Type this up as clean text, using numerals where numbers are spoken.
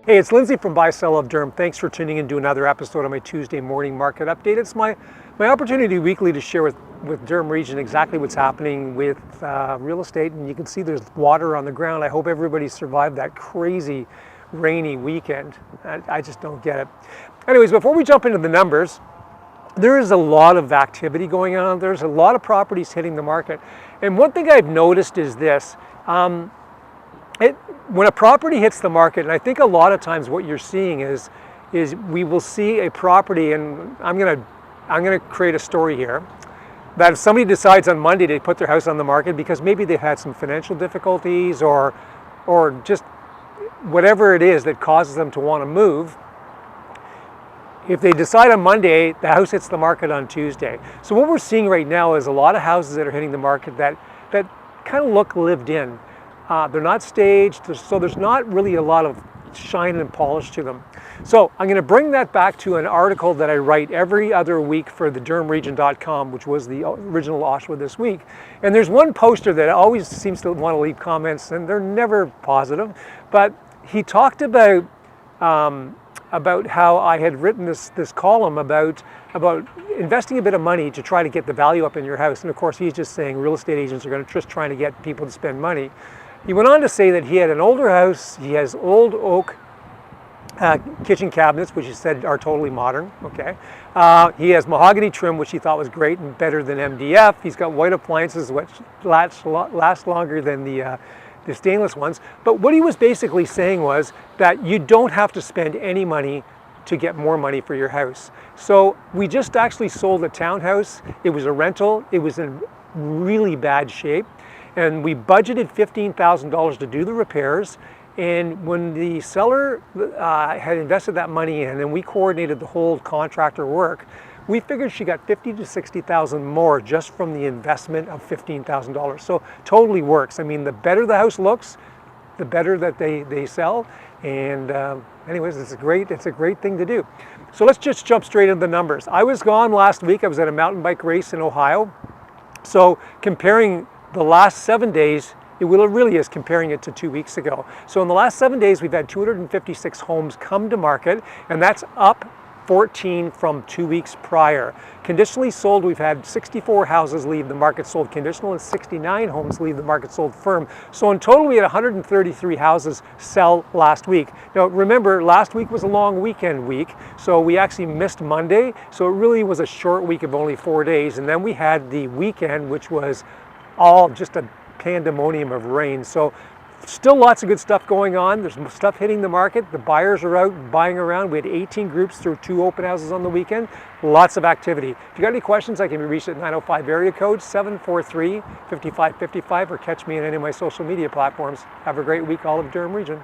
Hey, it's Lindsay from Buy Sell Love Durham. Thanks for tuning in to another episode of my Tuesday morning market update. It's my opportunity weekly to share with Durham region exactly what's happening with real estate. And you can see there's water on the ground. I hope everybody survived that crazy rainy weekend. I just don't get it. Anyways, before we jump into the numbers, there is a lot of activity going on. There's a lot of properties hitting the market. And one thing I've noticed is this. When a property hits the market, and I think a lot of times what you're seeing is we will see a property, and I'm gonna create a story here, that if somebody decides on Monday to put their house on the market because maybe they've had some financial difficulties or just whatever it is that causes them to want to move, if they decide on Monday, the house hits the market on Tuesday. So what we're seeing right now is a lot of houses that are hitting the market that kind of look lived in. They're not staged, so there's not really a lot of shine and polish to them. So I'm going to bring that back to an article that I write every other week for the DurhamRegion.com, which was the original Oshawa this week. And there's one poster that always seems to want to leave comments, and they're never positive. But he talked about how I had written this column about investing a bit of money to try to get the value up in your house. And of course, he's just saying real estate agents are just trying to get people to spend money. He went on to say that he had an older house, he has old oak kitchen cabinets, which he said are totally modern, okay. He has mahogany trim, which he thought was great and better than MDF. He's got white appliances, which last longer than the stainless ones. But what he was basically saying was that you don't have to spend any money to get more money for your house. So we just actually sold a townhouse. It was a rental. It was in really bad shape. And we budgeted $15,000 to do the repairs. And when the seller had invested that money in and we coordinated the whole contractor work, we figured she got $50,000 to $60,000 more just from the investment of $15,000. So totally works. I mean, the better the house looks, the better that they sell. And anyways, it's a great thing to do. So let's just jump straight into the numbers. I was gone last week. I was at a mountain bike race in Ohio. So comparing the last 7 days, it really is comparing it to 2 weeks ago. So in the last 7 days, we've had 256 homes come to market, and that's up 14 from 2 weeks prior. Conditionally sold, we've had 64 houses leave the market sold conditional and 69 homes leave the market sold firm. So in total, we had 133 houses sell last week. Now remember, last week was a long weekend week, so we actually missed Monday. So it really was a short week of only 4 days. And then we had the weekend, which was all just a pandemonium of rain. So still lots of good stuff going on. There's stuff hitting the market. The buyers are out buying around. We had 18 groups through 2 open houses on the weekend. Lots of activity. If you got any questions, I can be reached at 905 area code 743-5555 or catch me on any of my social media platforms. Have a great week, all of Durham Region.